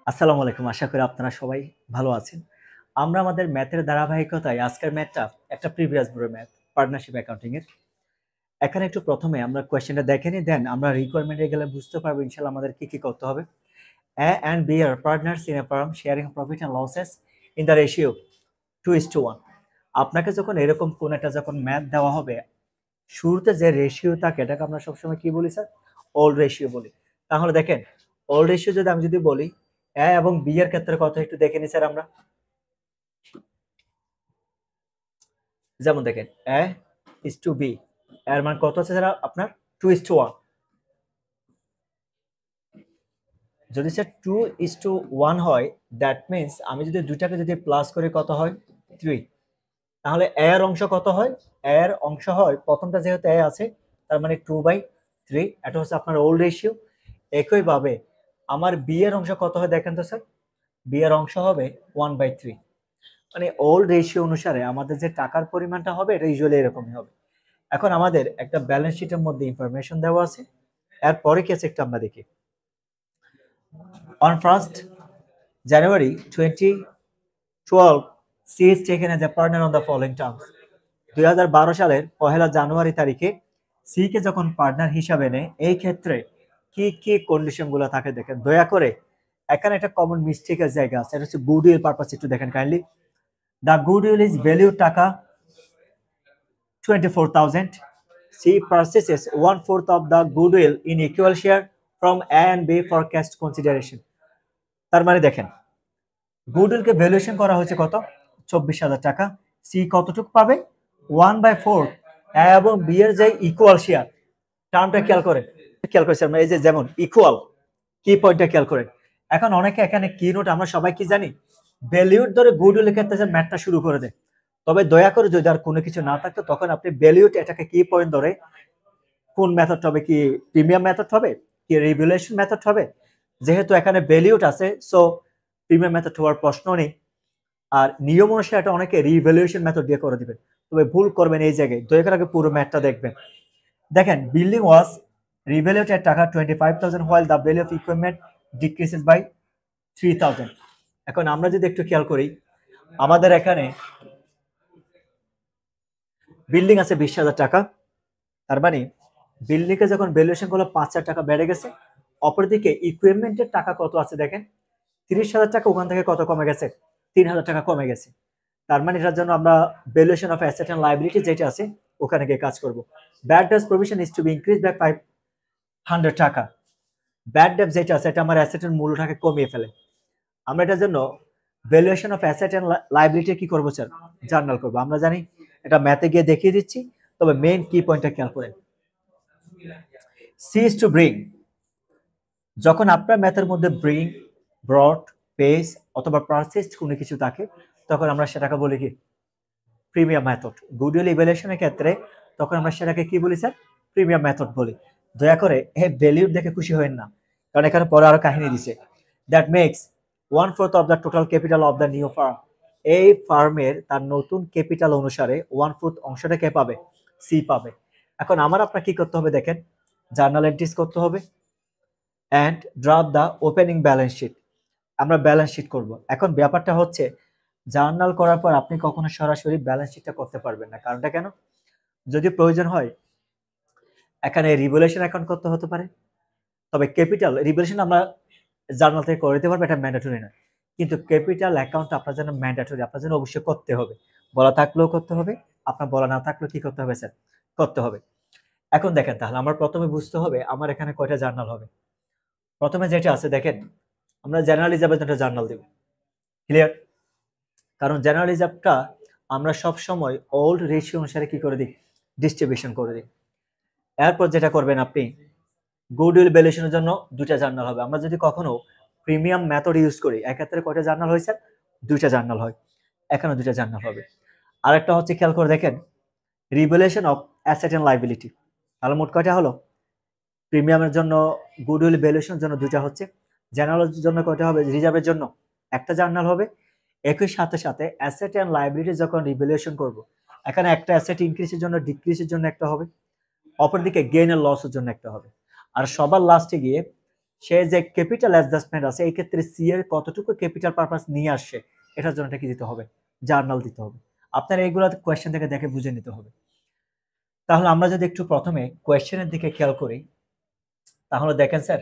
আসসালামু আলাইকুম। আশা করি আপনারা সবাই ভালো আছেন। আমরা আমাদের ম্যাথের ধারাবাহিকতায় আজকের ম্যাথটা একটা প্রিভিয়াস বোর্ডের ম্যাথ, পার্টনারশিপ অ্যাকাউন্টিং এর। এখানে একটু প্রথমে আমরা কোয়েশ্চেনটা দেখে নিই, দেন আমরা রিকোয়ারমেন্টে গেলে বুঝতে পারবো ইনশাআল্লাহ আমাদের কি করতে হবে। A and B are partners in a firm sharing profit and losses in the ratio 2:1. আপনাকে যখন এরকম কোন একটা যখন ম্যাথ দেওয়া হবে, শুরুতে যে রেশিও থাকে এটাকে আমরা সবসময় কি বলি স্যার? ওল্ড রেশিও বলি। তাহলে দেখেন, ওল্ড রেশিও যদি আমি বলি A এবং B এর ক্ষেত্রে কত একটু দেখে নিই স্যার আমরা। যেমন দেখেন A is to B এর মান কত আছে স্যার আপনার 2:1। যদি স্যার 2:1 হয়, দ্যাট মিন্স আমি যদি দুইটাকে যদি প্লাস করি কত হয় 3। তাহলে A এর অংশ কত হয়? A এর অংশ হয় প্রথমটা যেহেতু A আছে তার মানে 2/3, এটা হচ্ছে আপনার ওল্ড রেশিও। একইভাবে আমার B এর অংশ কত হয় দেখেন তো স্যার, B এর অংশ হবে 1/3। মানে ওল্ড রেশিও অনুসারে আমাদের যে টাকার পরিমাণটা হবে এটা ইউজুয়ালি এরকমই হবে। এখন আমাদের একটা ব্যালেন্স শিটের মধ্যে ইনফরমেশন দেওয়া আছে, এরপরে কি আছে একটু আমরা দেখি। On 1st January 2012 she is taken as a partner on the following terms. 2012 সালের 1 জানুয়ারি তারিখে সি কে যখন পার্টনার হিসাবে নেয়, এই ক্ষেত্রে কি কি কন্ডিশনগুলো থাকে দেখেন দয়া করে। এখানে একটা কমন মিস্টেকের জায়গা আছে, এটা হচ্ছে গুডউইল পারপাস, একটু দেখেন kindly. The goodwill is value টাকা 24,000. She purchases 1/4 of the goodwill in equal share from A and B for cash consideration. তার মানে দেখেন, গুডউইলকে ভ্যালুয়েশন করা হয়েছে কত? 24,000 টাকা। সি কতটুকু পাবে? 1/4 A এবং B এর যে ইকুয়াল শেয়ার, টার্মটা খেয়াল করেন, এই যে যেমন ইকুয়াল, কি পয়েন্টটা খেয়াল করেন। এখন অনেকে এখানে কি নোট, আমরা সবাই কি জানি, ভ্যালিউর ধরে গুডউইলের ক্ষেত্রে ম্যাথটা শুরু করে দেয়। তবে দয়া করে যদি আর কোনো কিছু না থাকতো তখন আপনি ভ্যালিউট এটাকে কি পয়েন্ট ধরে, কোন মেথড হবে, কি প্রিমিয়াম মেথড হবে, কি রিভ্যালুয়েশন মেথড হবে। যেহেতু এখানে ভ্যালিউট আছে, সো প্রিমিয়াম মেথড হওয়ার প্রশ্ন নেই। আর নিয়ম অনুসারে এটা অনেকে রিভ্যালুয়েশন মেথড দিয়ে করে দিবেন, তবে ভুল করবেন এই জায়গায়। দয়া করে আগে পুরো ম্যাথটা দেখবেন। দেখেন, বিল্ডিং ওয়াজ রিভ্যালুয়েটেড টাকা 25,000 while the value of equipment decreases by 3,000. এখন আমরা যদি একটু খেয়াল করি, আমাদের এখানে বিল্ডিং আছে 20,000 টাকা, তার মানে বিল্ডিংকে যখন ভ্যালুয়েশন করলো 5,000 টাকা বেড়ে গেছে। অপরদিকে ইকুইপমেন্টের টাকা কত আছে দেখেন, 30,000 টাকা, ওখান থেকে কত কমে গেছে? 3,000 টাকা কমে গেছে। তার মানে এটার জন্য আমরা valuation of asset and liability যেটা আছে ওখানে গিয়ে কাজ করব। Bad debts provision is to be increase by 500 টাকা। ব্যাড ডেট যেটা আছে এটা আমার অ্যাসেটের মূল্যটাকে কমিয়ে ফেলে। আমরা এটার জন্য valuation of asset and liability কি করব স্যার? জার্নাল করব। আমরা জানি, এটা ম্যাথে গিয়ে দেখিয়ে দিচ্ছি, তবে মেইন কি পয়েন্টটা খেয়াল করেন। সি ইজ টু ব্রিং, যখন আপনার ম্যাথের মধ্যে ব্রিং, ব্রট, পেস অথবা পারচেজড কোনো কিছু থাকে তখন আমরা সেটাকে বলি কি? Premium method. গুডউইল ইভ্যালুয়েশনের ক্ষেত্রে তখন আমরা সেটাকে কি বলি স্যার? প্রিমিয়াম মেথড বলি। দয়া করে ভ্যালু দেখে খুশি হবেন না, কারণ এখানে পরে আরো কাহিনী দিছে। That makes 1/4 of the total capital of the new firm. এই ফার্মের তার নতুন ক্যাপিটাল অনুসারে 1/4 অংশটা কে পাবে? সি পাবে। এখন আমার আপনার কি করতে হবে দেখেন, জার্নাল এন্ট্রিজ করতে হবে and draft the opening balance sheet. আমরা ব্যালেন্স শিট করব। এখন ব্যাপারটা হচ্ছে, জার্নাল করার পর আপনি কখনো সরাসরি ব্যালেন্স শিটটা করতে পারবেন না। কারণটা কেন? যদি প্রয়োজন হয় এখানে রিভ্যালুয়েশন অ্যাকাউন্ট করতে হতে পারে, তবে ক্যাপিটাল রিভ্যালুয়েশন আমরা জার্নাল থেকে করে দিতে পারবো, এটা ম্যান্ডেটরি না। কিন্তু ক্যাপিটাল অ্যাকাউন্ট আপনার জন্য ম্যান্ডেটরি, আপনার জন্য অবশ্যই করতে হবে। বলা থাকলেও করতে হবে, আপনার বলা না থাকলেও কি করতে হবে স্যার? করতে হবে। এখন দেখেন, তাহলে আমার প্রথমে বুঝতে হবে আমার এখানে কয়টা জার্নাল হবে। প্রথমে যেটা আছে দেখেন, আমরা জেনারেল রিজার্ভের একটা জার্নাল দেব। ক্লিয়ার? কারণ জেনারেল রিজার্ভটা আমরা সব সময় ওল্ড রেশিও অনুসারে কি করে দিই? ডিস্ট্রিবিউশন করে দিই। এরপর যেটা করবেন আপনি, গুডউইল ভ্যালুয়েশনের জন্য দুইটা জার্নাল হবে। আমরা যদি কখনো প্রিমিয়াম মেথড ইউজ করি, এক্ষেত্রে কয়টা জার্নাল হয়েছে? দুইটা জার্নাল হয়। এখানে দুইটা জার্নাল হবে। আরেকটা হচ্ছে, খেয়াল করে দেখেন, revaluation of asset and liability. তাহলে মোট কয়টা হলো? প্রিমিয়ামের জন্য, গুডউইল ভ্যালুয়েশনের জন্য দুইটা হচ্ছে। জেনারেলের জন্য কয়টা হবে? রিজার্ভের জন্য একটা জার্নাল হবে। একই সাথে সাথে অ্যাসেট এন্ড লায়াবিলিটি যখন রিভ্যালুয়েশন করব, এখানে একটা অ্যাসেট ইনক্রিজের জন্য, ডিক্রিজের জন্য একটা হবে, অপরদিকে গেইন এর লসের জন্য একটা হবে। আর সবার লাস্টে গিয়ে সে যে ক্যাপিটাল অ্যাডজাস্টমেন্ট আছে এই ক্ষেত্রে সি এর কতটুকু ক্যাপিটাল পারপাস নিয়ে আসছে এটার জন্য এটা কি দিতে হবে, জার্নাল দিতে হবে। আপনার এইগুলো কোয়েশ্চেন থেকে দেখে বুঝে নিতে হবে। তাহলে আমরা যদি একটু প্রথমে কোয়েশ্চেনের দিকে খেয়াল করি, তাহলে দেখেন স্যার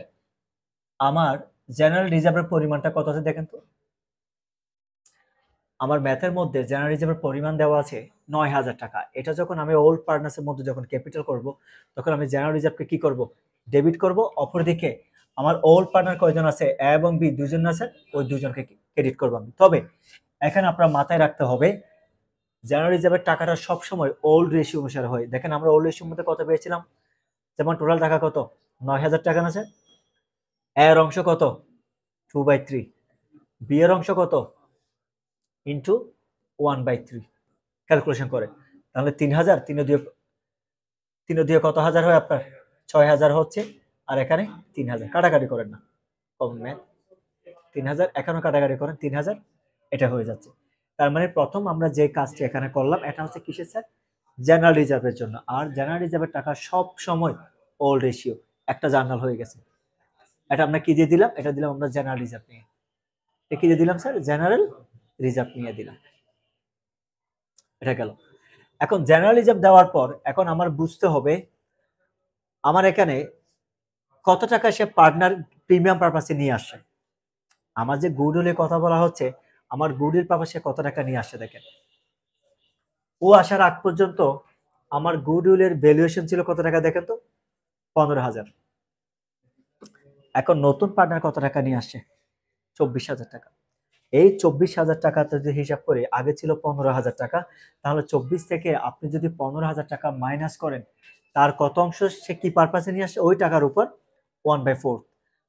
আমার জেনারেল রিজার্ভের পরিমাণটা কত আছে দেখেন তো। আমার ম্যাথের মধ্যে জেনারেল রিজার্ভের পরিমাণ দেওয়া আছে ৯,০০০ টাকা। এটা যখন আমি ওল্ড পার্টনার্সের মধ্যে যখন ক্যাপিটাল করব তখন আমি জেনারেল রিজার্ভকে কি করব, ডেবিট করব। অপরদিকে আমার ওল্ড পার্টনার কয়জন আছে, এ এবং বি দুজন আছে, ওই দুজনকে ক্রেডিট করব আমি। তবে এখানে আপনার মাথায় রাখতে হবে জেনারেল রিজার্ভের টাকাটা সবসময় ওল্ড রেশিও অনুসারে হয়। দেখেন আমরা ওল্ড রেশিওর মধ্যে কত পেয়েছিলাম, যেমন টোটাল টাকা কত ৯,০০০ টাকা আছে, এর অংশ কত 2/3, বি এর অংশ কত ইন্টু 1/3 ক্যালকুলেশন করে। তাহলে ৩,০০০ তিন দিয়ে কত হাজার হয় আপনার ৬,০০০ হচ্ছে, আর এখানে ৩,০০০ কাটাকাটি করেন না, কম ম্যাথ ৩,০০০ এখানেও কাটাকাটি করেন ৩,০০০, এটা হয়ে যাচ্ছে। তার মানে প্রথম আমরা যে কাজটি এখানে করলাম এটা হচ্ছে কিসের স্যার, জেনারেল রিজার্ভের জন্য। আর জেনারেল রিজার্ভের টাকা সব সময় ওল্ড রেশিও, একটা জার্নাল হয়ে গেছে। এটা আমরা কি দিয়ে দিলাম, এটা দিলাম আমরা জেনারেল রিজার্ভ নিয়ে। এটা কি দিয়ে দিলাম স্যার, জেনারেল রিজার্ভ নিয়ে দিলাম। এটা গেল। এখন জেনারেল রিজার্ভ দেওয়ার পর এখন আমার বুঝতে হবে আমার এখানে কত টাকা সে পার্টনার প্রিমিয়াম পারপাসে নিয়ে আসছে। আমার যে গুডউইলের কথা বলা হচ্ছে, আমার গুডউইল পারপাসে কত টাকা নিয়ে আসছে দেখেন। ও আসার আগ পর্যন্ত আমার গুডউইলের ভ্যালুয়েশন ছিল কত টাকা দেখেন তো, 15,000। এখন নতুন পার্টনার কত টাকা নিয়ে আসছে, 24,000 টাকা। এই 24,000 টাকা যদি হিসাব করি, আগে ছিল 15,000 টাকা, তাহলে 24 থেকে আপনি যদি 15,000 টাকা মাইনাস করেন, তার কত অংশ সে কি পারপাসে নিয়ে আসে ওই টাকার উপর 1/4।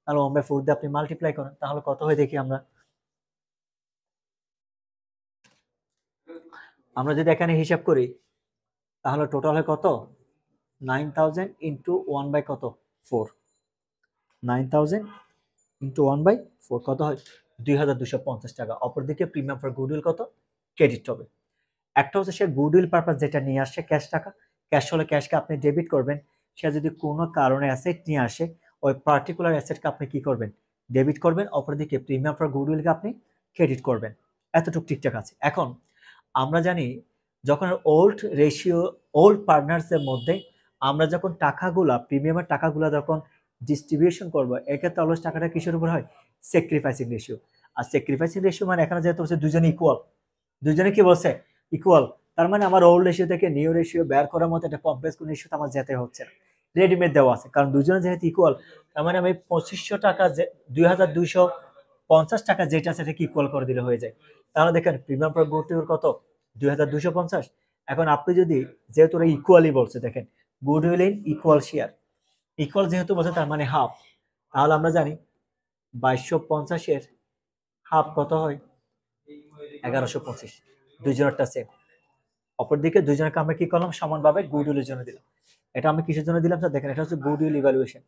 তাহলে 1/4 দিয়ে আপনি মাল্টিপ্লাই করেন, তাহলে কত হয় দেখি আমরা। আমরা যদি এখানে হিসাব করি তাহলে টোটাল হয় কত 9,000 ইন্টু 1 বাই কত 4, 9,000 ইন্টু 1/4 কত হয় 2,250 টাকা। অপরদিকে প্রিমিয়াম ফর গুডউইল কত ক্রেডিট হবে। একটা হচ্ছে সে গুডউইল পারপাস যেটা নিয়ে আসছে ক্যাশ টাকা, ক্যাশ হলে ক্যাশকে আপনি ডেবিট করবেন। সে যদি কোনো কারণে অ্যাসেট নিয়ে আসে ওই পার্টিকুলার অ্যাসেটকে আপনি কি করবেন, ডেবিট করবেন। অপরদিকে প্রিমিয়াম ফর গুডউইলকে আপনি ক্রেডিট করবেন। এতটুকু ঠিকঠাক আছে। এখন আমরা জানি যখন ওল্ড রেশিও ওল্ড পার্টনার্সের মধ্যে আমরা যখন টাকাগুলা প্রিমিয়ামের টাকাগুলা যখন ডিস্ট্রিবিউশন করবো, এক্ষেত্রে অলওয়েজ টাকাটা কিসের উপর হয়, স্যাক্রিফাইসিং রেশিও। আর স্যাক্রিফাইসিং রেশিও মানে এখানে যেহেতু হচ্ছে দুজনে ইকুয়াল, দুজনে কি বলছে ইকুয়াল, তার মানে আমার ওল্ড রেশিও থেকে নিউ রেশিও বের করার মতো একটা কমপ্লেক্স কোন রেশিও আমার যেতে হচ্ছে না, রেডিমেড দেওয়া আছে। কারণ দুজনে যেহেতু ইকুয়াল, তার মানে আমি 2500 টাকা যে 2,250 টাকা যেটা সেটা কি ইকুয়াল করে দিলে হয়ে যায়। তাহলে দেখেন প্রিমিয়াম ফর গুডউইল কত 2,250। এখন আপনি যদি যেহেতু ওরা ইকুয়ালি বলছে, দেখেন goodwill in equal share, equal যেহেতু বলছে তার মানে হাফ। তাহলে আমরা জানি 2250 হাফ কত হয় 1125, দুইজনেরটা সেম। অপরদিকে দুইজনকে আমরা কি করলাম সমানভাবে গুডউইলের জন্য দিলাম। এটা আমি কিসের জন্য দিলাম স্যার, দেখেন এটা হচ্ছে গুডউইল ইভ্যালুয়েশন।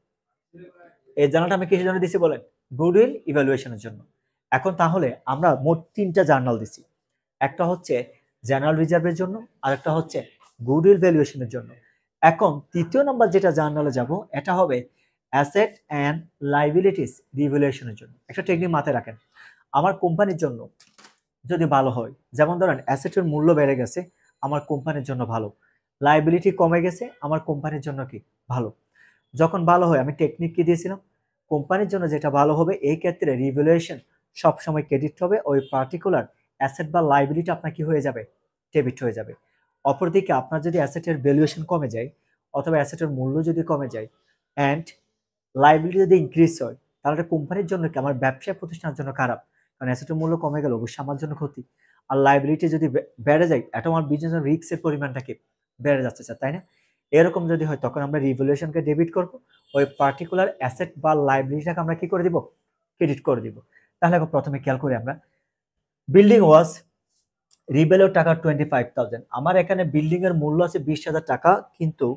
এই জার্নালটা আমি কিসের জন্য দিছি বলেন, গুডউইল ইভ্যালুয়েশনের জন্য। এখন তাহলে আমরা মোট 3টা জার্নাল দিছি, একটা হচ্ছে জেনারেল রিজার্ভের জন্য, আর একটা হচ্ছে গুডউইল ভ্যালুয়েশনের জন্য। এখন তৃতীয় নম্বর যেটা জার্নালে যাব এটা হবে অ্যাসেট অ্যান্ড লাইবিলিটিস রিভ্যালুয়েশনের জন্য। একটা টেকনিক মাথায় রাখেন, আমার কোম্পানির জন্য যদি ভালো হয়, যেমন ধরেন অ্যাসেটের মূল্য বেড়ে গেছে আমার কোম্পানির জন্য ভালো, লাইবিলিটি কমে গেছে আমার কোম্পানির জন্য কি ভালো। যখন ভালো হয় আমি টেকনিক কি দিয়েছিলাম, কোম্পানির জন্য যেটা ভালো হবে এই ক্ষেত্রে রিভ্যালুয়েশন সবসময় ক্রেডিট হবে, ওই পার্টিকুলার অ্যাসেট বা লাইবিলিটি আপনার কি হয়ে যাবে, ডেবিট হয়ে যাবে। অপরদিকে আপনার যদি অ্যাসেটের ভ্যালুয়েশন কমে যায় অথবা অ্যাসেটের মূল্য যদি কমে যায় অ্যান্ড লাইবিলিটি যদি ইনক্রিজ হয়, তাহলে কোম্পানির জন্য কি আমার ব্যবসা প্রতিষ্ঠানের জন্য খারাপ, কারণ অ্যাসেটের মূল্য কমে গেল অবশ্যই আমার জন্য ক্ষতি। আর লাইবিলিটি যদি বেড়ে যায় এটা আমার বিজনেসের রিস্কের পরিমাণটাকে বেড়ে যাচ্ছে স্যার, তাই না। এরকম যদি হয় তখন আমরা রিভ্যালুয়েশনকে ডেবিট করব, ওই পার্টিকুলার অ্যাসেট বা লাইবিলিটিটাকে আমরা কি করে দিব, ক্রেডিট করে দিব। তাহলে এখন প্রথমে খেয়াল করি আমরা, বিল্ডিং ওয়াজ রিভ্যালুর টাকা 25,000, আমার এখানে বিল্ডিং এর মূল্য আছে 20,000 টাকা, কিন্তু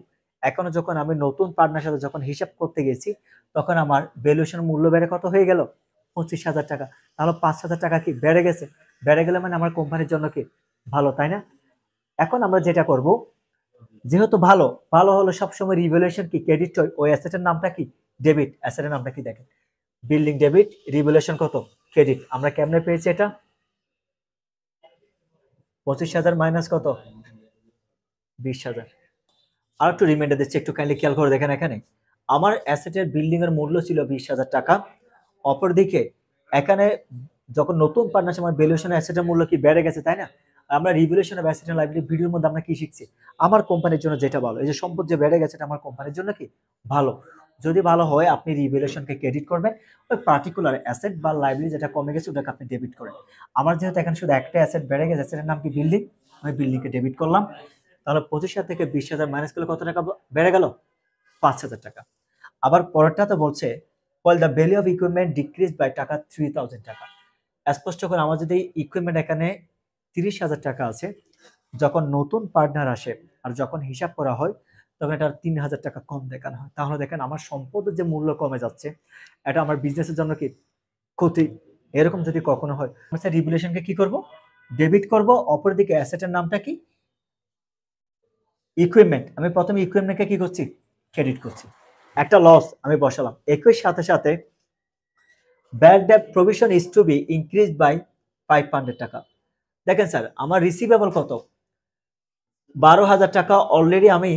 এখনো যখন আমি নতুন পার্টনার সাথে যখন হিসাব করতে গেছি তখন আমার ভ্যালুয়েশন মূল্য বেড়ে কত হয়ে গেল 25,000 টাকা। তাহলে 5,000 টাকা কি বেড়ে গেছে, বেড়ে গেলে মানে আমার কোম্পানির জন্য কি ভালো, তাই না। এখন আমরা যেটা করব, যেহেতু ভালো ভালো হলো সবসময় রিভ্যালুয়েশন কি ক্রেডিট হয়, ওই অ্যাসেটের নামটা কি ডেবিট, অ্যাসেটের নামটা কি দেখেন বিল্ডিং ডেবিট, রিভ্যালুয়েশন কত ক্রেডিট। আমরা কেমনে পেয়েছি এটা? 25,000 মাইনাস কত 20,000। আর একটু রিমাইন্ডার দিচ্ছি, একটু কাইন্ডলি খেয়াল করে দেখেন। এখানে আমার অ্যাসেটের বিল্ডিং এর মূল্য ছিল 20,000 টাকা। অপরদিকে এখানে যখন নতুন পার্টনারশিপ আমার ভ্যালুয়েশন অ্যাসেটের মূল্য কি বেড়ে গেছে, তাই না? আমরা revaluation of asset and liability ভিডিওর মধ্যে আমরা কি শিখছি? আমার কোম্পানির জন্য যেটা ভালো, এই যে সম্পদ যে বেড়ে গেছে এটা আমার কোম্পানির জন্য কি ভালো। যদি ভালো হয় আপনি রিভ্যালুয়েশনকে ক্রেডিট করবেন, ওই পার্টিকুলার অ্যাসেট বা লায়াবিলিটি যেটা কমে গেছে ওটাকে আপনি ডেবিট করেন। আমার যেহেতু এখানে শুধু একটা অ্যাসেট বেড়ে গেছে, অ্যাসেটের নাম কি বিল্ডিং, আমি বিল্ডিংকে ডেবিট করলাম। তাহলে 25,000 থেকে 20,000 মাইনাস করলে কত টাকা বেড়ে গেল? 5,000 টাকা। আবার পরেরটা তো বলছে while the value of equipment decreased by টাকা 3,000 টাকা। স্পষ্ট করে আমার যদি ইকুইপমেন্ট এখানে 30,000 টাকা আছে, যখন নতুন পার্টনার আসে আর যখন হিসাব করা হয় তখন এটা 3,000 টাকা কম দেখানো হয়। তাহলে দেখেন আমার সম্পদের যে মূল্য কমে যাচ্ছে, এটা আমার বিজনেসের জন্য কি ক্ষতি? এরকম যদি কখনো হয়, আমরা রিভ্যালুয়েশনকে কি করব? ডেবিট করব। অপরদিকে অ্যাসেটের নামটা কি? ইকুইপমেন্ট। আমি প্রথমে ইকুইপমেন্টকে কি করছি? ক্রেডিট করছি। একটা লস আমি বসালাম। একই সাথে সাথে bad debt provision is to be increase by 500 টাকা। দেখেন স্যার, আমার রিসিভেবল কত? 12,000 টাকা। অলরেডি আমি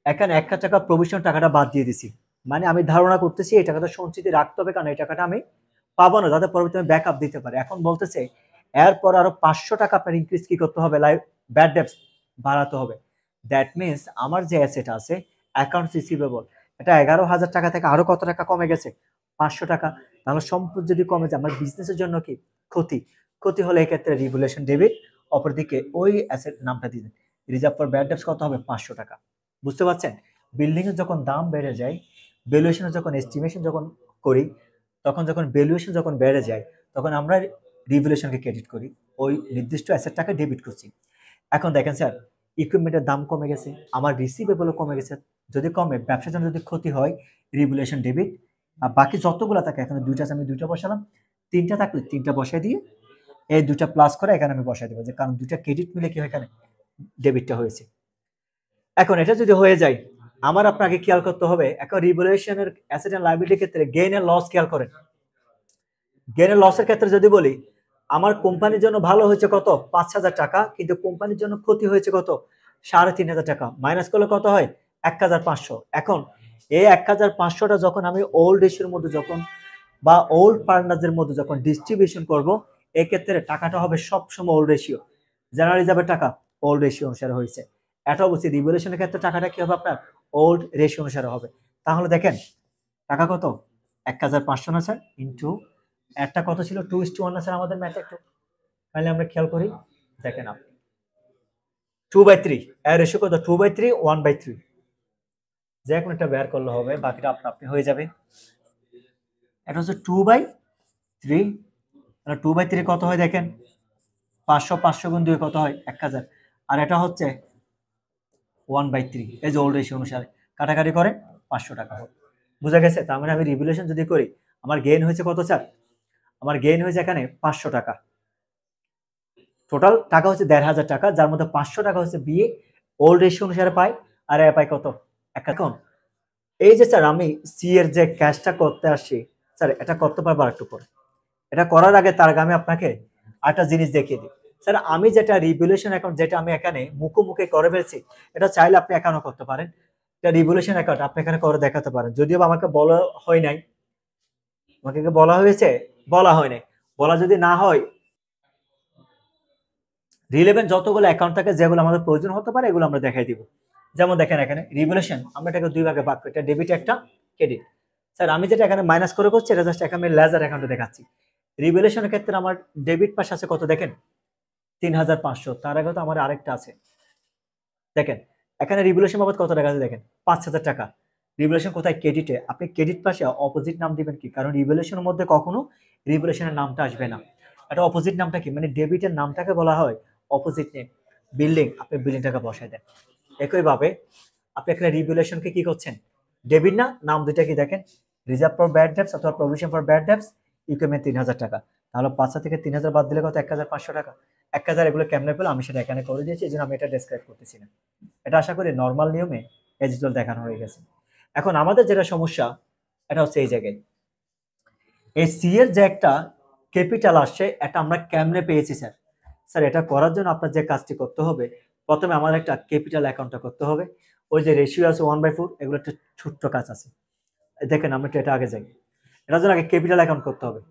এখানে 1,000 টাকা প্রভিশন টাকাটা বাদ দিয়ে দিছি। মানে আমি ধারণা করতেছি এই টাকাটা সঞ্চিতি রাখতে হবে, কারণ এই টাকাটা আমি পাবো না, যাতে পরবর্তী আমি ব্যাকআপ দিতে পারি। এখন বলতেছে এরপর আরো 500 টাকা আপনার ইনক্রিজ কি করতে হবে? ব্যাড ডেটস বাড়াতে হবে। দ্যাট মিনস আমার যে অ্যাসেট আছে অ্যাকাউন্টস রিসিভেবল, এটা 11,000 টাকা থেকে আরো কত টাকা কমে গেছে? 500 টাকা। তাহলে সম্পদ যদি কমে যায় আমার বিজনেসের জন্য কি ক্ষতি? ক্ষতি হলে এক্ষেত্রে রিভ্যালুয়েশন ডেবিট, অপরদিকে ওই অ্যাসেট নামটা দিবেন। রিজার্ভ ফর ব্যাড ডেটস কত হবে? 500 টাকা। বুঝতে পারছেন? বিল্ডিং এর যখন দাম বেড়ে যায়, ভ্যালুয়েশনের যখন এস্টিমেশন যখন করি, তখন যখন ভ্যালুয়েশন যখন বেড়ে যায় তখন আমরা রিভ্যালুয়েশনকে ক্রেডিট করি, ওই নির্দিষ্ট অ্যাসেটটাকে ডেবিট করছি। এখন দেখেন স্যার, ইকুইপমেন্টের দাম কমে গেছে, আমার রিসিভেবলও কমে গেছে। যদি কমে, ব্যবসার জন্য যদি ক্ষতি হয়, রিভ্যালুয়েশন ডেবিট। আর বাকি যতগুলো থাকে, এখানে দুইটা আছে আমি দুইটা বসালাম, তিনটা থাকলে তিনটা বসাই দিয়ে এই দুইটা প্লাস করে এখানে আমি বসাই দেবো, যে কারণ দুইটা ক্রেডিট মিলে কি হয় এখানে ডেবিটটা হয়েছে। এখন এটা যদি হয়ে যায়, আমার আপনাকে খেয়াল করতে হবে, এখন রিভ্যালুয়েশনের অ্যাসেট এন্ড লায়াবিলিটির ক্ষেত্রে গেইন এর লস খেয়াল করেন। গেইন এর লসের ক্ষেত্রে যদি বলি, আমার কোম্পানির জন্য ভালো হয়েছে কত? 5,000 টাকা, কিন্তু কোম্পানির জন্য ক্ষতি হয়েছে কত? 3,500 টাকা। মাইনাস করলে কত হয়? 1,500। এখন এই 1,500টা যখন আমি ওল্ড রেশিওর মধ্যে যখন বা ওল্ড পার্টনারদের মধ্যে যখন ডিস্ট্রিবিউশন করব, এক্ষেত্রে টাকাটা হবে সবসময় ওল্ড রেশিও। জেনারেল রিজার্ভের টাকা ওল্ড রেশিও অনুসারে হয়েছে। এটা অবশ্যই রিভ্যালুয়েশনের ক্ষেত্রে টাকাটা কি হবে? আপনার ওল্ড রেশিও অনুসারে হবে। তাহলে দেখেন টাকা কত? 1,500 না স্যার, ইন্টু একটা কত ছিল? 2:1 না স্যার আমাদের ম্যাথে? একটু তাহলে আমরা খেয়াল করি। দেখেন আপনি 2/3 এর রেশিও কত? 2/3, 1/3, যে কোনো একটা বের করলে হবে, বাকিটা আপনি হয়ে যাবে। এটা হচ্ছে 2/3। 2/3 কত হয় দেখেন? 500, 500 গুণ 2 কত হয়? 1,000। আর এটা হচ্ছে 1/3, এই যে ওল্ড রেশিও অনুসারে কাটাকাটি করে 500 টাকা হবে। বুঝা গেছে? তার মানে আমি রিভ্যালুয়েশন যদি করি, আমার গেইন হয়েছে কত স্যার? আমার গেইন হয়েছে এখানে 500 টাকা। টোটাল টাকা হচ্ছে 1,500 টাকা, যার মধ্যে 500 টাকা হচ্ছে বিয়ে ওল্ড রেশিও অনুসারে পাই, আর এ পাই কত? এখন এই যে স্যার আমি সি এর যে ক্যাশটা করতে আসছি, স্যার এটা করতে পারবো আরেকটু পরে। এটা করার আগে তার আগে আমি আপনাকে একটা জিনিস দেখিয়ে দিই। স্যার আমি যেটা রিভ্যালুয়েশন অ্যাকাউন্ট যেটা আমি এখানে মুখোমুখি করে ফেলছি, এটা চাইলে আপনি একাউন্টও করতে পারেন। এটা রিভ্যালুয়েশন অ্যাকাউন্ট আপনি এখানে করে দেখাতে পারেন। যদিও বা আমাকে বলা হয় নাই, আমাকে কি বলা হয়েছে? বলা হয় নাই। বলা যদি না হয়, রিলেভেন্ট যতগুলো অ্যাকাউন্ট থাকে যেগুলো আমাদের প্রয়োজন হতে পারে এগুলো আমরা দেখাই দিব। যেমন দেখেন এখানে রিভ্যালুয়েশন আমরা এটাকে দুই ভাগে ভাগ করি, এটা ডেবিট একটা ক্রেডিট। স্যার আমি যেটা এখানে মাইনাস করে করছি এটা জাস্ট এখানে লেজার অ্যাকাউন্টে দেখাচ্ছি। রিভ্যালুয়েশনের ক্ষেত্রে আমার ডেবিট পাশে আছে কত দেখেন? 3,500। তার আগে তো আমার আরেকটা আছে দেখেন, এখানে রিভ্যালুয়েশন বাবদ কত টাকা আছে দেখেন? 5,000 টাকা। রিভ্যালুয়েশন কোথায়? ক্রেডিটে। আপনি ক্রেডিট পাশে অপোজিট নাম দিবেন কি? কারণ রিভ্যালুয়েশনের মধ্যে কখনো রিভ্যালুয়েশনের নামটা আসবে না। এটা অপোজিট নামটা কি? মানে ডেবিটের নামটাকে বলা হয় অপোজিট নেম। বিল্ডিং, আপনি বিল্ডিংটাকে বসাই দেন। একইভাবে আপনি এখানে রিভ্যালুয়েশনকে কি করছেন? ডেবিট না, নাম দুইটা কি দেখেন? রিজার্ভ ফর ব্যাড ডেটস অথবা provision for bad dates, equipment 3,000 টাকা। তাহলে 5,000 থেকে 3,000 বাদ দিলে কত? 1,500 টাকা। 1,000 এগুলো কেমনে পেলো আমি সেটা এখানে করে দিয়েছি, এই জন্য আমি এটা ডেসক্রাইব করতেছি না। এটা আশা করি নর্মাল নিয়মে এজিটল দেখানো হয়ে গেছে। এখন আমাদের যেটা সমস্যা, এটা হচ্ছে এই জায়গায় এই সি এর যে একটা ক্যাপিটাল আসছে এটা আমরা কেমনে পেয়েছি স্যার? স্যার এটা করার জন্য আপনার যে কাজটি করতে হবে, প্রথমে আমার একটা ক্যাপিটাল অ্যাকাউন্টটা করতে হবে। ওই যে রেশিও আছে 1/4, এগুলো একটা ছোট্ট কাজ আছে। দেখেন আমরা একটু এটা আগে যাই। এটার জন্য আগে ক্যাপিটাল অ্যাকাউন্ট করতে হবে।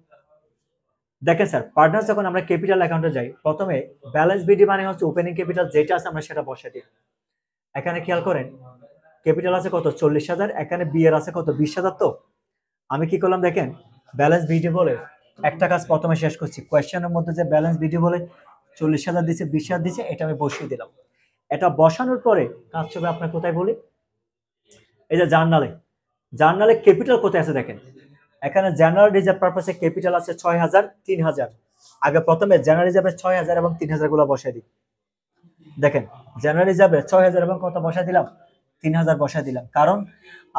দেখেন স্যার, পার্টনার যখন আমরা ক্যাপিটাল অ্যাকাউন্টে যাই, প্রথমে ব্যালেন্স বিডি মানে হচ্ছে ওপেনিং ক্যাপিটাল যেটা আছে আমরা সেটা বসে দিই। এখানে খেয়াল করেন, ক্যাপিটাল আছে কত? 40,000। এখানে বি এর আছে কত? 20,000। তো আমি কি করলাম দেখেন, ব্যালেন্স বিডি বলে একটা কাজ প্রথমে শেষ করছি। কোয়েশ্চেনের মধ্যে যে ব্যালেন্স বিডি বলে 40,000 দিচ্ছে, 20,000 দিচ্ছে, এটা আমি বসিয়ে দিলাম। এটা বসানোর পরে কাজ হবে আপনার কোথায় বলি, এই যে জার্নালে। জার্নালে ক্যাপিটাল কোথায় আছে দেখেন, এখানে জেনারেল রিজার্ভ পারপাসে ক্যাপিটাল আছে 6,000, 3,000। আগে প্রথমে জেনারেল রিজার্ভে 6,000 এবং 3,000 গুলো বসাই দিই। দেখেন জেনারেল রিজার্ভে 6,000 এবং কত বসাই দিলাম? 3,000 বসাই দিলাম। কারণ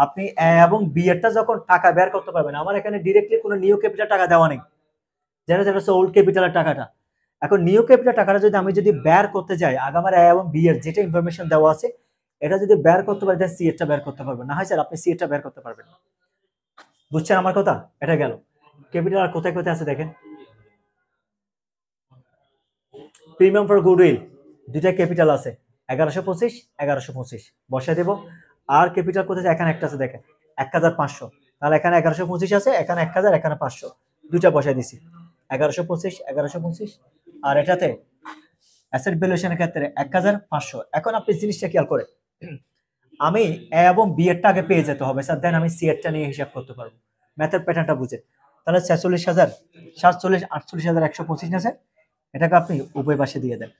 আপনি এ এবং বি এরটা যখন টাকা বের করতে পারবেন, আমার এখানে ডিরেক্টলি কোনো নিউ ক্যাপিটাল টাকা দেওয়া নেই, যেটা যেটা হচ্ছে ওল্ড ক্যাপিটালের টাকাটা। এখন নিউ ক্যাপিটাল টাকাটা যদি আমি বের করতে যাই, আগে আমার এ এবং বি এর যেটা ইনফরমেশন দেওয়া আছে এটা যদি বের করতে পারি, তাহলে সি এরটা বের করতে পারবেন না। হয় স্যার আপনি সি এরটা বের করতে পারবেন না। বুঝছেন আমার কথা? এটা গেল। ক্যাপিটাল আর কোথায় কোথায় আছে দেখেন, প্রিমিয়াম ফর গুডউইল দুইটা ক্যাপিটাল আছে, 1125, 1125 বসাই দেব। আর ক্যাপিটাল কোথায়? এখানে একটা আছে দেখেন, 1,500। তাহলে এখানে 1125 আছে, এখানে 1,000, এখানে 500, দুইটা বসাই দিছি। 1125, 1125। আর এটাতে অ্যাসেট ভ্যালুয়েশনের ক্ষেত্রে 1,500। এখন আপনি জিনিসটা খেয়াল করে, আমি এ এবং বি এরটা আগে পেয়ে যেতে হবে স্যার, দেন আমি সি এরটা নিয়ে হিসাব করতে পারবো। ম্যাথের প্যাটার্নটা বুঝে। তাহলে 46,000, 47, 48,125 না স্যার? এটাকে আপনি উভয় পাশে দিয়ে দেন।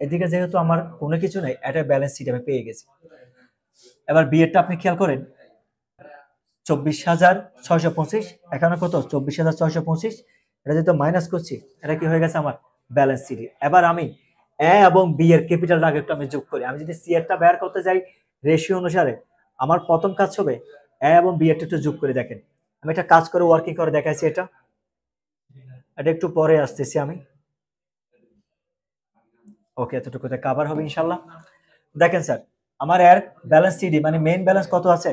এদিকে যেহেতু আমার কোনো কিছু নাই, এটা ব্যালেন্স শিট আমি পেয়ে গেছি। এবার বি এরটা আপনি খেয়াল করেন, 24,625। এখানে কত? 24,625। এটা যেহেতু মাইনাস করছি, এটা কি হয়ে গেছে আমার ব্যালেন্স শিট। এবার আমি এ এবং বি এর ক্যাপিটাল আগে একটু আমি যোগ করি। আমি যদি সি এরটা বের করতে যাই রেশিও অনুসারে, আমার প্রথম কাজ হবে এ এবং বি এরটা একটু যোগ করে দেখেন। আমি একটা কাজ করে ওয়ার্কিং করে দেখাইছি। এটা একটু পরে আসতেছি আমি। ওকে, এতটুকুতে কভার হবে ইনশাল্লাহ। দেখেন স্যার, আমার এর ব্যালেন্স সিডি মানে মেইন ব্যালেন্স কত আছে?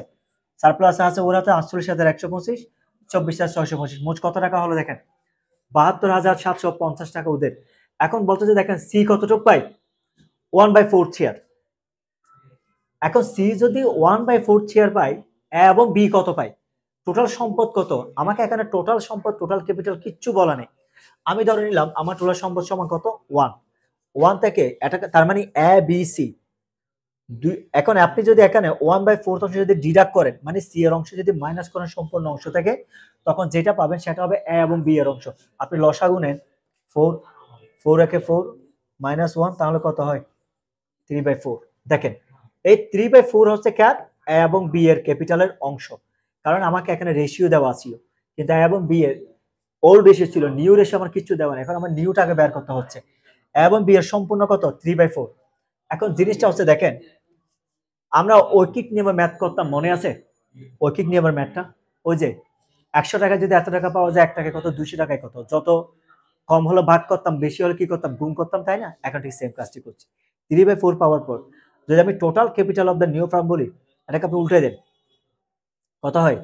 সারপ্লাস আছে ওরাতে 48,125, 24,625। মোট কত টাকা হলো দেখেন, 72,750 টাকা ওদের। এখন বলতে দেখেন সি কতটুকু পাই? 1/4 শেয়ার। এখন সি যদি 1/4 শেয়ার পাই, এ এবং বি কত পাই? টোটাল সম্পদ কত? আমাকে এখানে টোটাল সম্পদ, টোটাল ক্যাপিটাল কিচ্ছু বলা নেই। আমি ধরে নিলাম আমার টোটাল সম্পদ সমান কত? 1 থেকে এটা, তার মানে এ বি সি। এখন আপনি যদি এখানে 1/4 অংশ যদি ডিডাক্ট করেন, মানে সি এর অংশ যদি মাইনাস করেন সম্পূর্ণ অংশ থেকে, তখন যেটা পাবেন সেটা হবে এ এবং বি এর অংশ। আপনি লসাগু নেন, 4, 4 একে 4 -1, তাহলে কত হয়? 3/4। দেখেন এই 3/4 হচ্ছে কার? এ এবং বি এর ক্যাপিটালের অংশ। কারণ আমাকে এখানে রেশিও দেওয়া ছিল, কিন্তু এ এবং বি এর ওল্ড রেশিও ছিল, নিউ রেশিও আমার কিছু দেওয়া নেই। এখন আমার নিউটাকে বের করতে হচ্ছে। এ এবং বি এর সম্পূর্ণ কত? 3/4। এখন জিনিসটা হচ্ছে দেখেন, আমরা ঐকিক নিয়মে ম্যাথ করতাম, মনে আছে ঐকিক নিয়মের ম্যাথটা? ওই যে 100 টাকা যদি এত টাকা পাওয়া যায়, 1 টাকায় কত, 200 টাকায় কত, যত কম হলো ভাগ করতাম, বেশি হলে কি করতাম? গুণ করতাম, তাই না? এখন ঠিক সেম কাজটি করছি। 3/4 পাওয়ার পর যদি আমি total capital of the new farm বলি, এটাকে আপনি উল্টে দেন, কত হয়?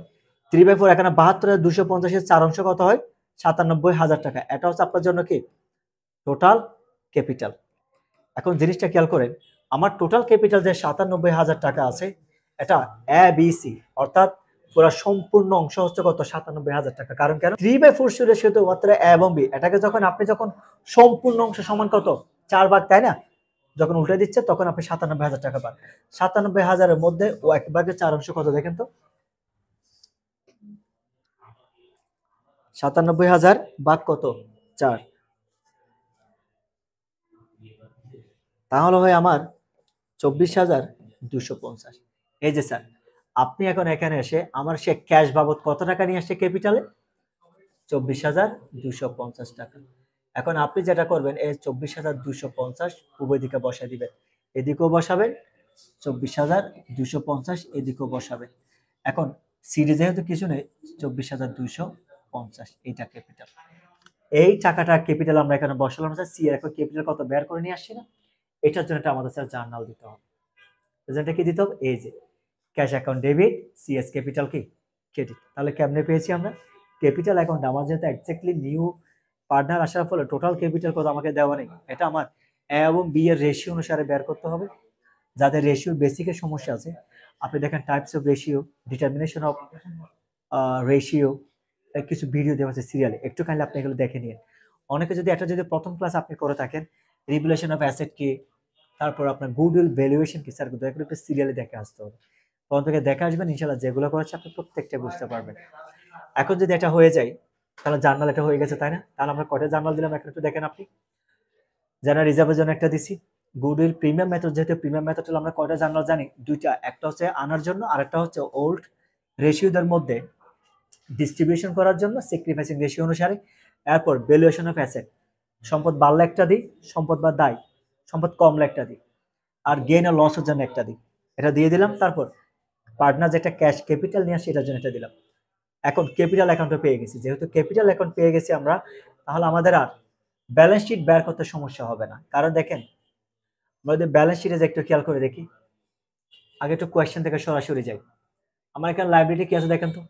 3/4। এখানে 72,250 এর 4 অংশ কত হয়? 97,000 টাকা। এটা হচ্ছে আপনার জন্য কি টোটাল ক্যাপিটাল। এখন জিনিসটা খেয়াল করেন, আমার টোটাল ক্যাপিটাল যে 97,000 টাকা আছে, এটা এ বি সি, অর্থাৎ পুরো সম্পূর্ণ অংশ হচ্ছে কত? 97,000 টাকা। কারণ কেন? 3/4 ছিল সেহেতু মাত্র এ এবং বি। এটাকে যখন আপনি সম্পূর্ণ অংশ সমান কত? 4 ভাগ, তাই না? যখন উল্টে দিচ্ছে তখন আপনি 97,000 টাকা পান। 97,000 এর মধ্যে ও 1 ভাগে 4 অংশ কত দেখেন তো? 97,000 ভাগ কত? 4, তাহলে হয় আমার 24,250। এই যে স্যার, আপনি এখন এখানে এসে আমার সে ক্যাশ বাবদ কত টাকা নিয়ে আসছে ক্যাপিটালে? 24,250 টাকা। এখন আপনি যেটা করবেন, এই 24,250 উভয় দিকে বসায় দিবেন। এদিকেও বসাবেন 24,250, এদিকেও বসাবেন। এখন সিডি যেহেতু কিছু নেই, 24,250 এইটা ক্যাপিটাল। এই টাকাটা ক্যাপিটাল আমরা এখানে বসালাম স্যার। সি এর এখন ক্যাপিটাল কত বের করে নিয়ে আসছি না? এটার জন্য আমাদের স্যার জার্নাল দিতে হবে। প্রেজেন্টে কি দিতে হবে? এই যে cash account debit, CS capital কি ক্রেডিট। তাহলে কেমনে পেয়েছি আমরা? ক্যাপিটাল অ্যাকাউন্ট আমার যেহেতু এক্স্যাক্টলি নিউ পার্টনার আসার ফলে টোটাল ক্যাপিটাল কত আমাকে দেওয়া নেই, এটা আমার এ এবং বি এর রেশিও অনুসারে বের করতে হবে। যাদের রেশিও বেসিকের সমস্যা আছে, আপনি দেখেন types of ratio, determination of ratio, কিছু ভিডিও দেওয়া আছে সিরিয়ালে, একটু কাইন্ডলি আপনি এগুলো দেখে নিন। অনেকে যদি এটা যদি প্রথম ক্লাস আপনি করে থাকেন, রিভ্যালুয়েশন অফ অ্যাসেট কি, তারপর আপনার গুডউইল ভ্যালুয়েশন কি, স্যার দয়া করে একটু সিরিয়ালে দেখে আসতে হবে। তখন থেকে দেখে আসবেন, ইনশাআল্লাহ যেগুলো করেছে আপনি প্রত্যেকটা বুঝতে পারবেন। এখন যদি এটা হয়ে যায়, তাহলে জার্নাল এটা হয়ে গেছে, তাই না? তাহলে আমরা কয়টা জার্নাল দিলাম এখন একটু দেখেন আপনি। জার্নাল রিজার্ভের জন্য একটা দিছি। গুডউইল প্রিমিয়াম মেথড, যেহেতু প্রিমিয়াম মেথড হলো আমরা কয়টা জার্নাল জানি, দুইটা, একটা হচ্ছে আনার জন্য আর একটা হচ্ছে ওল্ড রেশিওদের মধ্যে ডিস্ট্রিবিউশন করার জন্য স্যাক্রিফাইসিং রেশিও অনুসারে। এরপর ভ্যালুয়েশন অফ অ্যাসেট, সম্পদ বাড়লে একটা দিই, সম্পদ বা দায়, সম্পদ কমলে একটা দিই, আর গেইন আর লসের জন্য একটা দিই, এটা দিয়ে দিলাম। তারপর পার্টনার যেটা ক্যাশ ক্যাপিটাল নিয়ে আসে এটার জন্য এটা দিলাম। এখন ক্যাপিটাল অ্যাকাউন্টও পেয়ে গেছি, যেহেতু ক্যাপিটাল অ্যাকাউন্ট পেয়ে গেছি আমরা, তাহলে আমাদের আর ব্যালেন্স শিট বের করতে সমস্যা হবে না। কারণ দেখেন, আমরা যদি ব্যালেন্স শিটে একটু খেয়াল করে দেখি, আগে একটু কোয়েশ্চেন থেকে সরাসরি যাই। আমার এখানে লাইব্রেরি কি আছে দেখেন তো।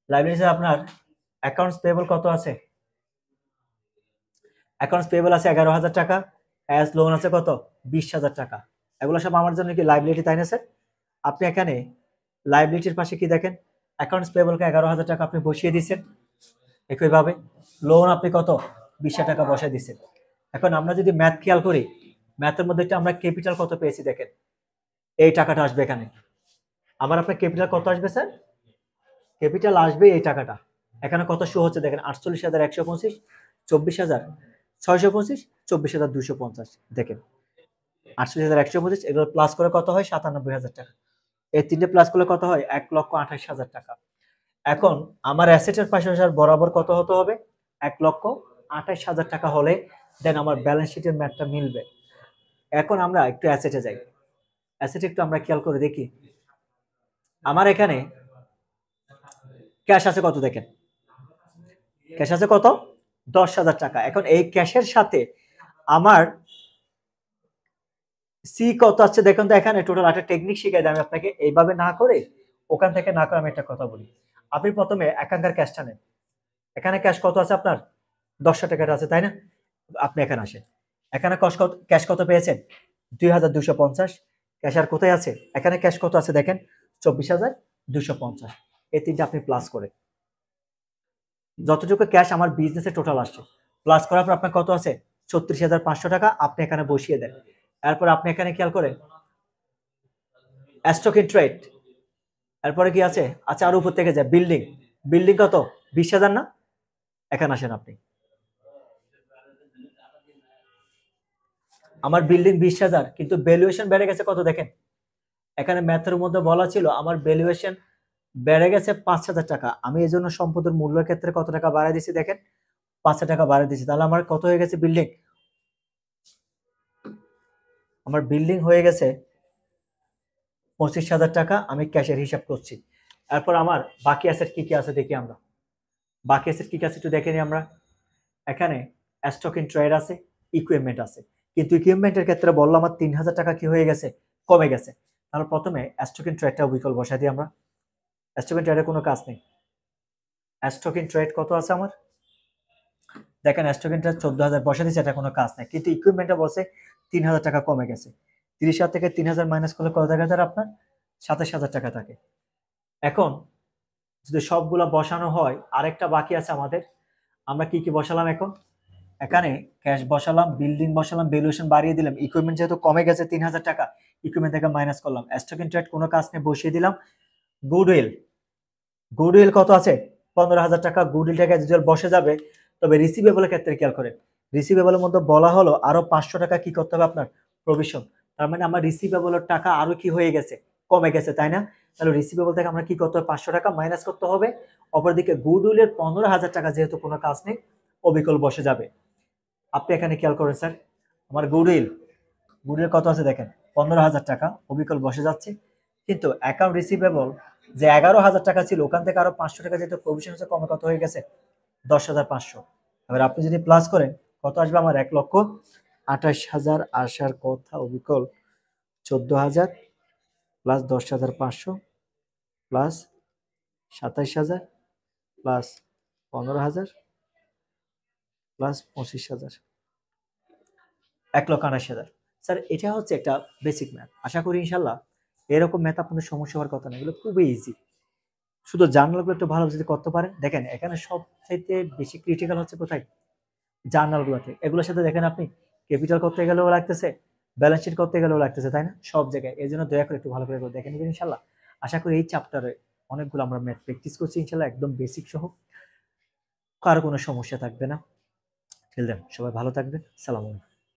লাইব্রেরিতে আপনার অ্যাকাউন্টস পেয়েবল কত আছে? অ্যাকাউন্টস পেয়েবল আছে 11,000 টাকা, অ্যাজ লোন আছে কত? 20,000 টাকা। এগুলো সব আমার জন্য কি লাইবিলিটি, তাই না স্যার? আপনি এখানে লাইবিলিটির পাশে কি দেখেন, অ্যাকাউন্টস পেয়েবলকে 11,000 টাকা আপনি বসিয়ে দিচ্ছেন। একইভাবে লোন আপনি কত? 20,000 টাকা বসায় দিচ্ছেন। এখন আমরা যদি ম্যাথ খেয়াল করি, ম্যাথের মধ্যে আমরা ক্যাপিটাল কত পেয়েছি দেখেন, এই টাকাটা আসবে এখানে। আমার আপনার ক্যাপিটাল কত আসবে স্যার? ক্যাপিটাল আসবে এই টাকাটা। এখানে কত শো হচ্ছে দেখেন, 48,125, 24,625, 24,250। দেখেন 48,125, এগুলো প্লাস করে কত হয়? 97,000 টাকা। এই তিনটে প্লাস করলে কত হয়? 1,28,000 টাকা। এখন আমার অ্যাসেটের পাশাপাশি বরাবর কত হতে হবে? 1,28,000 টাকা হলে দেন আমার ব্যালেন্স শিটের ম্যাথটা মিলবে। এখন আমরা একটু অ্যাসেটে যাই। অ্যাসেট একটু আমরা খেয়াল করে দেখি। আমার এখানে ক্যাশ আছে কত দেখেন, ক্যাশ আছে কত? 10,000 টাকা। এখন এই ক্যাশের সাথে আমার সি কত আছে দেখুন তো। এখানে টোটাল একটা টেকনিক শিখাই দিই আমি আপনাকে, এইভাবে না করে ওখান থেকে না করে আমি একটা কথা বলি। আপনি প্রথমে এখানকার ক্যাশটা নেন। এখানে ক্যাশ কত আছে আপনার? 10,000 টাকাটা আছে, তাই না? আপনি এখানে আসেন, এখানে ক্যাশ কত পেয়েছেন? 2,250। ক্যাশ আর কোথায় আছে? এখানে ক্যাশ কত আছে দেখেন, 24,250। এই তিনটা আপনি প্লাস করে যতটুকু ক্যাশ আমার বিজনেসে টোটাল আসছে, প্লাস করার পর আপনার কত আছে? 36,500 টাকা আপনি এখানে বসিয়ে দেন। এরপর আপনি এখানে খেয়াল করেন স্টক ইন ট্রেড, এরপরে কি আছে? আচ্ছা, আর উপর থেকে যায় বিল্ডিং। বিল্ডিং কত? 20,000 না? এখানে আসেন আপনি, আমার বিল্ডিং 20,000, কিন্তু ভ্যালুয়েশন বেড়ে গেছে কত দেখেন। এখানে ম্যাথের মধ্যে বলা ছিল আমার ভ্যালুয়েশন বেড়ে গেছে 5,000 টাকা। আমি এই জন্য সম্পদের মূল্যের ক্ষেত্রে কত টাকা বাড়াই দিছি দেখেন, 5,000 টাকা বাড়াই দিছি। তাহলে আমার কত হয়ে গেছে বিল্ডিং? আমার বিল্ডিং হয়ে গেছে 25,000 টাকা। আমি ক্যাশের হিসাব করছি। এরপর আমার বাকি অ্যাসেট কি কি আছে দেখি আমরা। বাকি অ্যাসেট কি কি আছে একটু দেখে নিই আমরা। এখানে স্টক ইন ট্রেড আছে, ইকুইপমেন্ট আছে, কিন্তু ইকুইপমেন্টের ক্ষেত্রে বললাম আমার 3,000 টাকা কি হয়ে গেছে? কমে গেছে। তাহলে প্রথমে স্টক ইন ট্রেডটা বিকল্প বসাই দিই আমরা। স্টক ইন ট্রেডের কোনো কাজ নেই। স্টক ইন ট্রেড কত আছে আমার দেখেন, স্টক ইন ট্রেড 14,000 বসা দিচ্ছে, এটা কোনো কাজ নেই। কিন্তু ইকুইপমেন্টটা বলছে 3,000 টাকা কমে গেছে। 30,000 থেকে 3,000 মাইনাস করলে কত টাকা থাকে আপনার? 27,000 টাকা থাকে। এখন যদি সবগুলা বসানো হয়, আরেকটা বাকি আছে আমাদের। আমরা কি কি বসালাম এখন? এখানে ক্যাশ বসালাম, বিল্ডিং বসালাম, ভ্যালুয়েশন বাড়িয়ে দিলাম, ইকুইপমেন্ট যেহেতু কমে গেছে 3,000 টাকা, ইকুইপমেন্ট থেকে মাইনাস করলাম। স্টক ইন ট্রেড কোনো কাজ নেই, বসিয়ে দিলাম। গুডউইল, গুডউইল কত আছে? 15,000 টাকা। গুডউইল টাকা যদি বসে যাবে, তবে রিসিভেবলের ক্ষেত্রে খেয়াল করেন, রিসিভেবলের মধ্যে বলা হলো আরো 500 টাকা কি করতে হবে আপনার? প্রভিশন। তার মানে আমার রিসিভেবলের টাকা আরো কি হয়ে গেছে? কমে গেছে, তাই না? তাহলে রিসিভেবল থেকে আমরা কি করতে হবে? 500 টাকা মাইনাস করতে হবে। অপরদিকে গুডউইলের 15,000 টাকা যেহেতু কোনো কাজ নেই, অবিকল বসে যাবে। আপনি এখানে খেয়াল করেন স্যার, আমার গুডউইল কত আছে দেখেন, 15,000 টাকা অবিকল বসে যাচ্ছে। কিন্তু অ্যাকাউন্ট রিসিভেবল যে 11,000 টাকা ছিল, ওখান থেকে আরো 500 টাকা যেহেতু প্রভিশন হচ্ছে, কমে কত হয়ে গেছে? 10,500। এবার আপনি যদি প্লাস করেন কত আসবে আমার? 1,28,000 আসার কথা, অবিকল 14,000 plus 10,500 plus 27,000 plus 15,000 plus 25,000, 1,80,000। Sir এটা হচ্ছে একটা বেসিক ম্যাথ। আশা করি ইনশাল্লাহ এরকম ম্যাথ আপনাদের সমস্যা হওয়ার কথা না, এগুলো খুবই ইজি। শুধু জার্নালগুলো একটু ভালো যদি করতে পারেন, দেখেন এখানে সবচাইতে বেশি ক্রিটিক্যাল হচ্ছে কোথায়, জার্নালগুলোতে। এগুলোর সাথে দেখেন আপনি ক্যাপিটাল করতে গেলেও লাগতেছে, ব্যালেন্স শিট করতে গেলেও লাগতেছে, তাই না? সব জায়গায়। এই জন্য দয়া করে একটু ভালো করে দেখে নেবেন ইনশাল্লাহ। আশা করি এই চ্যাপ্টারে অনেকগুলো আমরা ম্যাথ প্র্যাকটিস করছি ইনশাল্লাহ, একদম বেসিক সহ, কারো কোনো সমস্যা থাকবে না। টিল দেন সবাই ভালো থাকবেন। সালাম আলাইকুম।